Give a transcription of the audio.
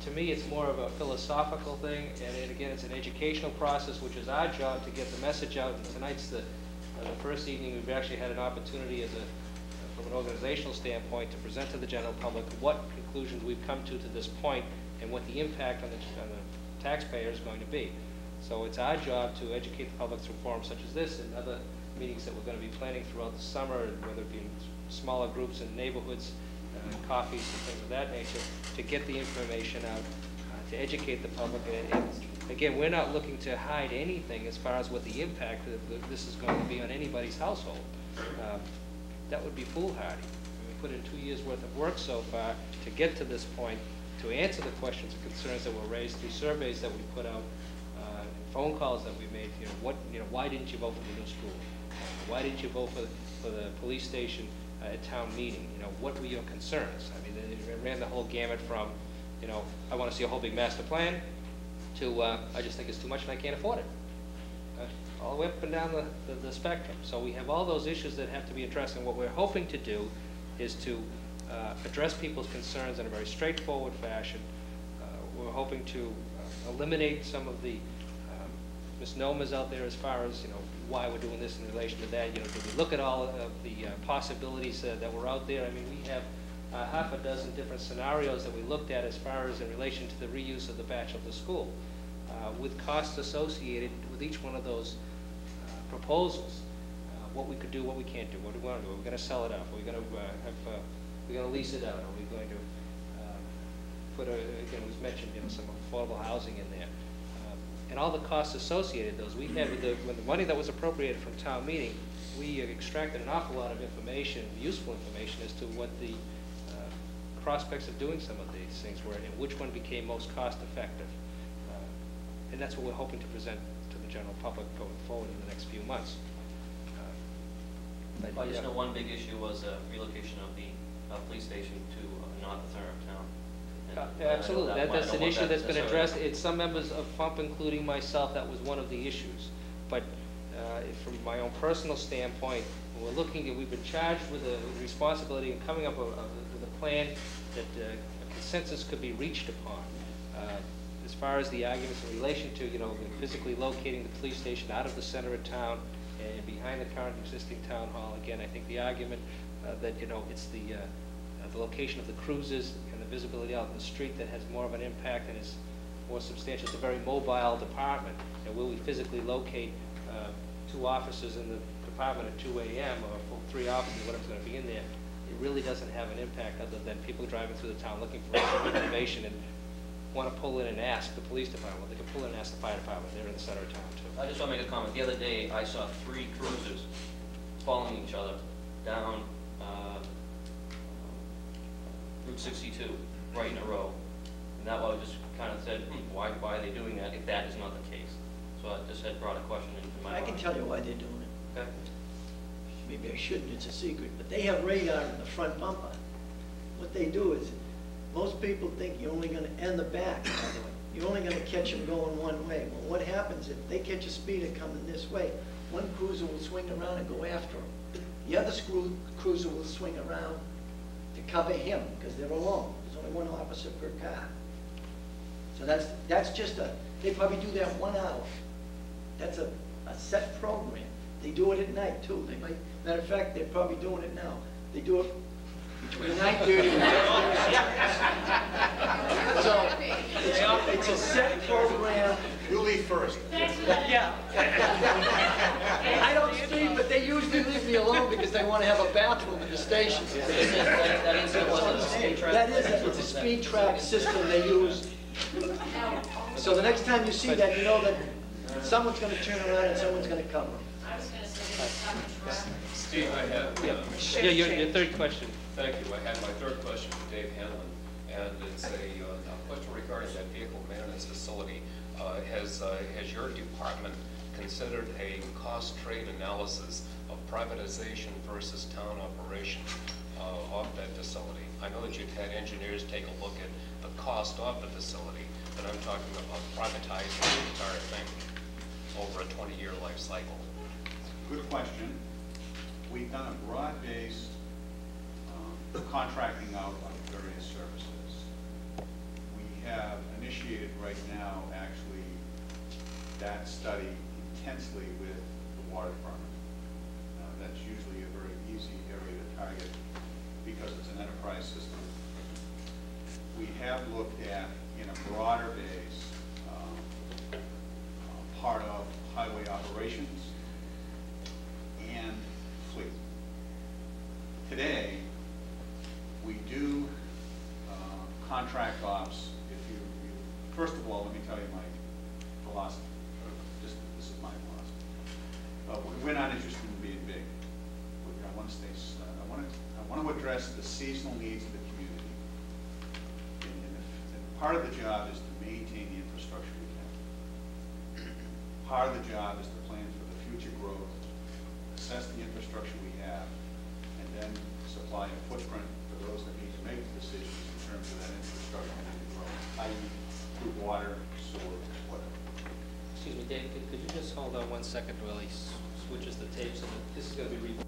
to me, it's more of a philosophical thing, and again, it's an educational process, which is our job to get the message out. And tonight's the first evening we've actually had an opportunity from an organizational standpoint to present to the general public what conclusions we've come to this point and what the impact on the taxpayer is going to be. So it's our job to educate the public through forums such as this and other meetings that we're going to be planning throughout the summer, whether it be in smaller groups in neighborhoods, coffees and things of that nature, to get the information out, to educate the public. And again, we're not looking to hide anything as far as what the impact of this is going to be on anybody's household. That would be foolhardy. We put in 2 years' worth of work so far to get to this point, to answer the questions and concerns that were raised through surveys that we put out, phone calls that we made here. Why didn't you vote for the new school? Why didn't you vote for the police station at town meeting? What were your concerns? I mean, it ran the whole gamut from, I want to see a whole big master plan, to I just think it's too much and I can't afford it. All the way up and down the spectrum. So we have all those issues that have to be addressed, and what we're hoping to do is to address people's concerns in a very straightforward fashion. We're hoping to eliminate some of the misnomers out there as far as why we're doing this in relation to that. Did we look at all of the possibilities that were out there? I mean, we have half a dozen different scenarios that we looked at as far as in relation to the reuse of the bachelor school, with costs associated with each one of those proposals. What we could do, what we can't do, what do we want to do? Are we going to sell it up? Are we going to lease it out? Are we going to put again, it was mentioned, some affordable housing in there, and all the costs associated with those. We had with the money that was appropriated from town meeting, we extracted an awful lot of information, useful information, as to what the prospects of doing some of these things were and which one became most cost effective. And that's what we're hoping to present to the general public going forward in the next few months. I just know one big issue was relocation of the police station to not the center of town. Absolutely, that's an issue that's been addressed. It's some members of F.U.M.P, including myself, that was one of the issues. But from my own personal standpoint, we're looking at, we've been charged with the responsibility of coming up with a plan that a consensus could be reached upon. As far as the arguments in relation to, physically locating the police station out of the center of town and behind the current existing town hall, again, I think the argument that, it's the location of the cruisers and the visibility out in the street that has more of an impact and is more substantial. It's a very mobile department, and will we physically locate 2 officers in the department at 2 a.m. or 3 officers, whatever's going to be in there? It really doesn't have an impact other than people driving through the town looking for information and want to pull in and ask the police department. Well, they can pull in and ask the fire department. They're in the center of town too. I just want to make a comment. The other day, I saw 3 cruisers following each other down Route 62, right in a row. And that one just kind of said, why are they doing that if that is not the case? So I just had brought a question into my mind. I can tell you why they're doing it. Okay. Maybe I shouldn't, it's a secret, but they have radar in the front bumper. What they do is, most people think you're only going to end the back, by the way. You're only going to catch them going one way. Well, what happens if they catch a speeder coming this way? One cruiser will swing around and go after him. The other cruiser will swing around to cover him because they're alone. There's only 1 officer per car. So that's just they probably do that 1 hour. That's a set program. They do it at night too. They might, matter of fact, they're probably doing it now. They do it between 9:30 and 10:30. So it's a set program. You leave first. Yeah. I don't speed, but they usually leave me alone because they want to have a bathroom in the station. That is it's a speed trap system they use. So the next time you see that, you know that someone's going to turn around and someone's going to cover them. I was going to say Steve, I have... your third question. Thank you. I had my third question for Dave Hanlon, and it's a question regarding that vehicle maintenance facility. Has your department considered a cost trade analysis of privatization versus town operation of that facility? I know that you've had engineers take a look at the cost of the facility, but I'm talking about privatizing the entire thing over a 20-year life cycle. Good question. We've done a broad-based contracting out of various services. We have negotiated right now, actually, that study intensely with the water department. That's usually a very easy area to target because it's an enterprise system. We have looked at, in a broader base, part of highway operations and fleet. Today, we do contract ops. First of all, let me tell you my philosophy. This is my philosophy. We're not interested in being big. I want to stay. I want to address the seasonal needs of the community. And part of the job is to maintain the infrastructure we have. Part of the job is to plan for the future growth, assess the infrastructure we have, and then supply a footprint for those that need to make decisions in terms of that infrastructure and the growth, i.e. through water, sewer, whatever. Excuse me, Dave, could you just hold on 1 second while he switches the tapes? And this is going to be